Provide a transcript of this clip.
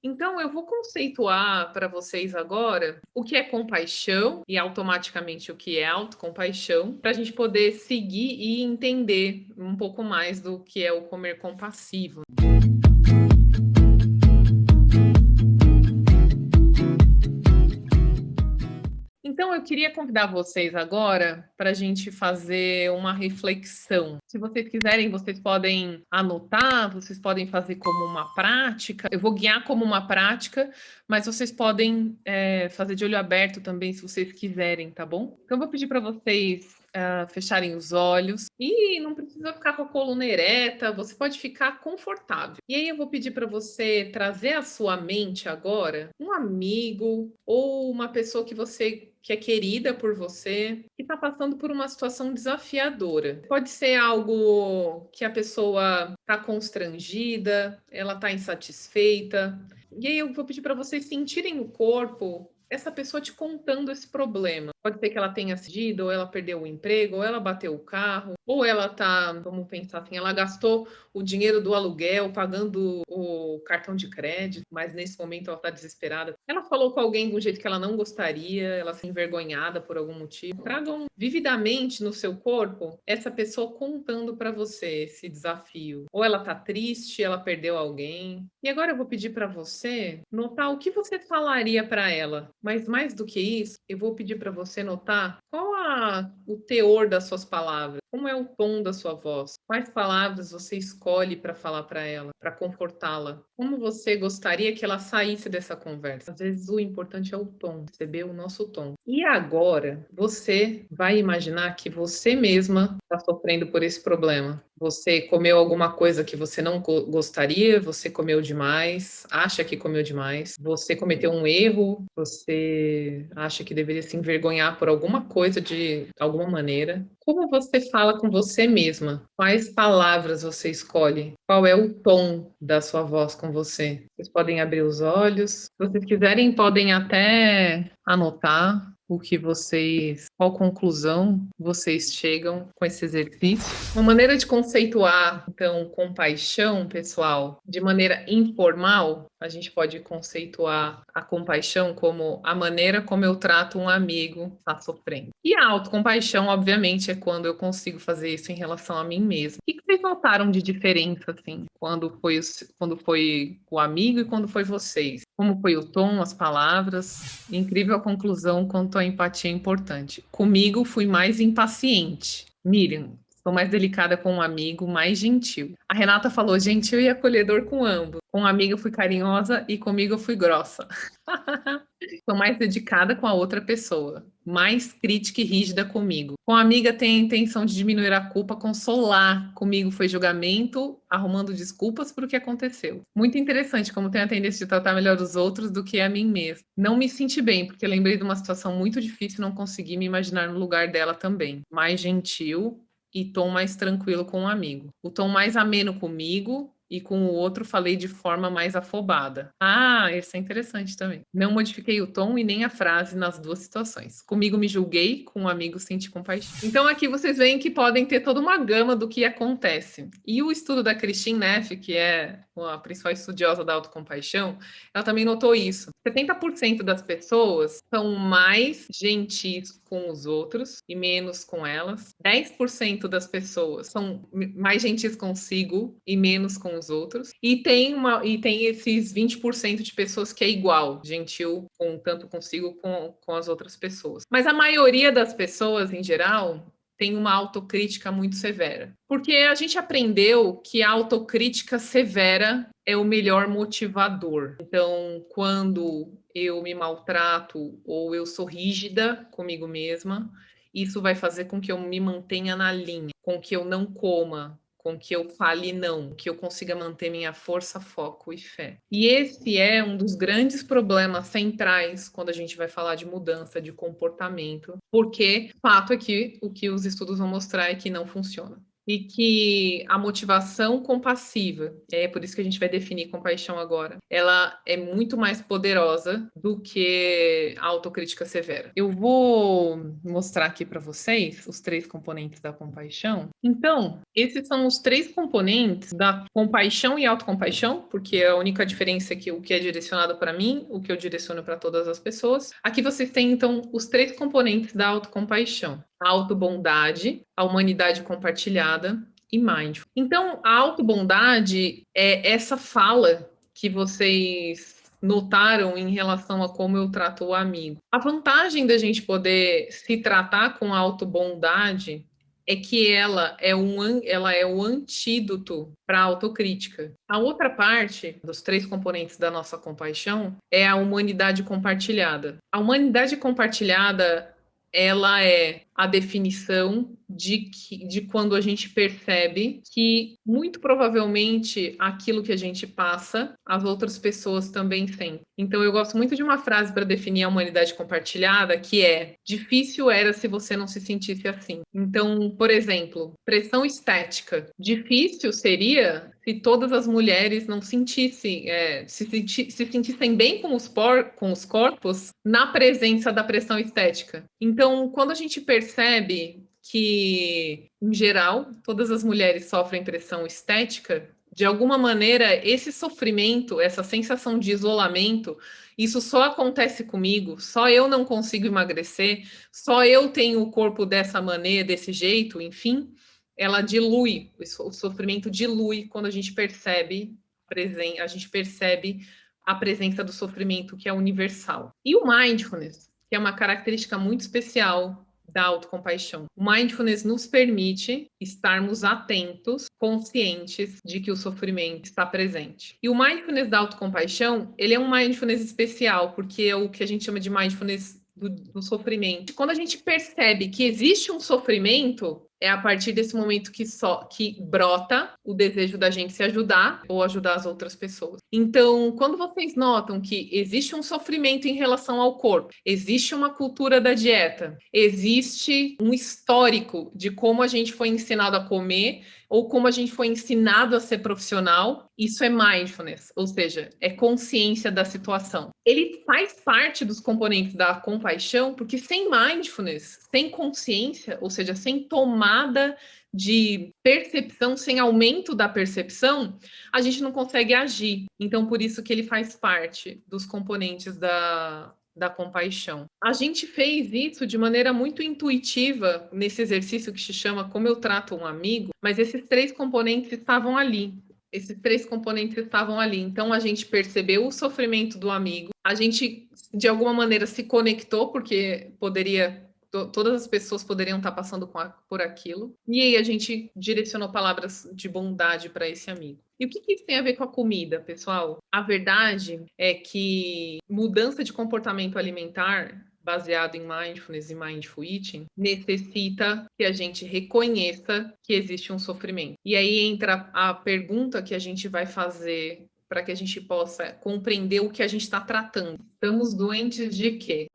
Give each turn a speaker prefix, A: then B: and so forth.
A: Então, eu vou conceituar para vocês agora o que é compaixão e automaticamente o que é autocompaixão, para a gente poder seguir e entender um pouco mais do que é o comer compassivo. Então, eu queria convidar vocês agora para a gente fazer uma reflexão. Se vocês quiserem, vocês podem anotar, vocês podem fazer como uma prática. Eu vou guiar como uma prática, mas vocês podem fazer de olho aberto também, se vocês quiserem, tá bom? Então, eu vou pedir para vocês fecharem os olhos e não precisa ficar com a coluna ereta, você pode ficar confortável. E aí eu vou pedir para você trazer à sua mente agora um amigo ou uma pessoa que é querida por você, que está passando por uma situação desafiadora. Pode ser algo que a pessoa está constrangida, ela está insatisfeita. E aí eu vou pedir para vocês sentirem no corpo essa pessoa te contando esse problema. Pode ser que ela tenha assistido, ou ela perdeu o emprego, ou ela bateu o carro, ou ela tá, vamos pensar assim, ela gastou o dinheiro do aluguel pagando o cartão de crédito, mas nesse momento ela está desesperada. Ela falou com alguém de um jeito que ela não gostaria, ela se envergonhada por algum motivo. Tragam vividamente no seu corpo essa pessoa contando para você esse desafio. Ou ela tá triste, ela perdeu alguém. E agora eu vou pedir para você notar o que você falaria para ela. Mas mais do que isso, eu vou pedir para você notar qual o teor das suas palavras, como é o tom da sua voz, quais palavras você escolhe para falar para ela, para confortá-la, como você gostaria que ela saísse dessa conversa. Às vezes o importante é o tom, perceber o nosso tom. E agora, você vai imaginar que você mesma está sofrendo por esse problema. Você comeu alguma coisa que você não gostaria, você comeu demais, acha que comeu demais, você cometeu um erro, você acha que deveria se envergonhar por alguma coisa de alguma maneira. Como você fala com você mesma? Quais palavras você escolhe? Qual é o tom da sua voz com você? Vocês podem abrir os olhos. Se vocês quiserem, podem até anotar qual conclusão vocês chegam com esse exercício. Uma maneira de conceituar, então, compaixão, pessoal, de maneira informal, a gente pode conceituar a compaixão como a maneira como eu trato um amigo que está sofrendo. E a autocompaixão, obviamente, é quando eu consigo fazer isso em relação a mim mesma. O que vocês notaram de diferença, assim, quando foi o amigo e quando foi vocês? Como foi o tom, as palavras? Incrível a conclusão quanto à empatia é importante. Comigo, fui mais impaciente. Miriam, sou mais delicada com um amigo, mais gentil. A Renata falou gentil e acolhedor com ambos. Com um amigo, eu fui carinhosa e comigo, eu fui grossa. Sou mais dedicada com a outra pessoa, mais crítica e rígida comigo. Com a amiga tem a intenção de diminuir a culpa, consolar. Comigo foi julgamento, arrumando desculpas por o que aconteceu. Muito interessante como tem a tendência de tratar melhor os outros do que a mim mesma. Não me senti bem, porque lembrei de uma situação muito difícil e não consegui me imaginar no lugar dela também. Mais gentil e tom mais tranquilo com o amigo. O tom mais ameno comigo, e com o outro falei de forma mais afobada. Ah, isso é interessante também. Não modifiquei o tom e nem a frase nas duas situações. Comigo me julguei, com um amigo senti compaixão. Então aqui vocês veem que podem ter toda uma gama do que acontece. E o estudo da Christine Neff, que é a principal estudiosa da autocompaixão, ela também notou isso. 70% das pessoas são mais gentis com os outros e menos com elas. 10% das pessoas são mais gentis consigo e menos com os outros. E tem esses 20% de pessoas que é igual, gentil tanto consigo com as outras pessoas. Mas a maioria das pessoas, em geral, tem uma autocrítica muito severa. Porque a gente aprendeu que a autocrítica severa é o melhor motivador. Então, quando eu me maltrato ou eu sou rígida comigo mesma, isso vai fazer com que eu me mantenha na linha, com que eu não coma, com que eu fale não, que eu consiga manter minha força, foco e fé. E esse é um dos grandes problemas centrais quando a gente vai falar de mudança de comportamento, porque o fato é que o que os estudos vão mostrar é que não funciona. e que a motivação compassiva, é por isso que a gente vai definir compaixão agora, ela é muito mais poderosa do que a autocrítica severa. Eu vou mostrar aqui para vocês os 3 componentes da compaixão. Então, esses são os 3 componentes da compaixão e autocompaixão, porque a única diferença é que o que é direcionado para mim, o que eu direciono para todas as pessoas. Aqui vocês têm, então, os 3 componentes da autocompaixão: a autobondade, a humanidade compartilhada e mindful. Então, a autobondade é essa fala que vocês notaram em relação a como eu trato o amigo. A vantagem da gente poder se tratar com autobondade é que ela é o antídoto para a autocrítica. A outra parte dos 3 componentes da nossa compaixão é a humanidade compartilhada. A humanidade compartilhada, ela é a definição de quando a gente percebe que, muito provavelmente, aquilo que a gente passa, as outras pessoas também sentem. Então, eu gosto muito de uma frase para definir a humanidade compartilhada, que é: difícil era se você não se sentisse assim. Então, por exemplo, pressão estética. Difícil seria se todas as mulheres não sentissem, se sentissem bem com com os corpos na presença da pressão estética. Então, quando a gente percebe que, em geral, todas as mulheres sofrem pressão estética, de alguma maneira, esse sofrimento, essa sensação de isolamento, isso só acontece comigo, só eu não consigo emagrecer, só eu tenho o corpo dessa maneira, desse jeito, enfim, ela dilui, o sofrimento dilui quando a gente percebe a presença do sofrimento que é universal. E o mindfulness, que é uma característica muito especial da autocompaixão. O mindfulness nos permite estarmos atentos, conscientes de que o sofrimento está presente. E o mindfulness da autocompaixão, ele é um mindfulness especial, porque é o que a gente chama de mindfulness do sofrimento. Quando a gente percebe que existe um sofrimento, é a partir desse momento que brota o desejo da gente se ajudar ou ajudar as outras pessoas. Então, quando vocês notam que existe um sofrimento em relação ao corpo, existe uma cultura da dieta, existe um histórico de como a gente foi ensinado a comer ou como a gente foi ensinado a ser profissional, isso é mindfulness, ou seja, é consciência da situação. Ele faz parte dos componentes da compaixão, porque sem mindfulness, sem consciência, ou seja, sem tomada de percepção, sem aumento da percepção, a gente não consegue agir. Então, por isso que ele faz parte dos componentes da compaixão. A gente fez isso de maneira muito intuitiva nesse exercício que se chama Como Eu Trato um Amigo, mas esses 3 componentes estavam ali. Esses 3 componentes estavam ali. Então, a gente percebeu o sofrimento do amigo, a gente, de alguma maneira, se conectou, porque todas as pessoas poderiam estar passando por aquilo. E aí a gente direcionou palavras de bondade para esse amigo. E o que isso tem a ver com a comida, pessoal? A verdade é que mudança de comportamento alimentar baseado em mindfulness e mindful eating necessita que a gente reconheça que existe um sofrimento. E aí entra a pergunta que a gente vai fazer para que a gente possa compreender o que a gente está tratando. Estamos doentes de quê?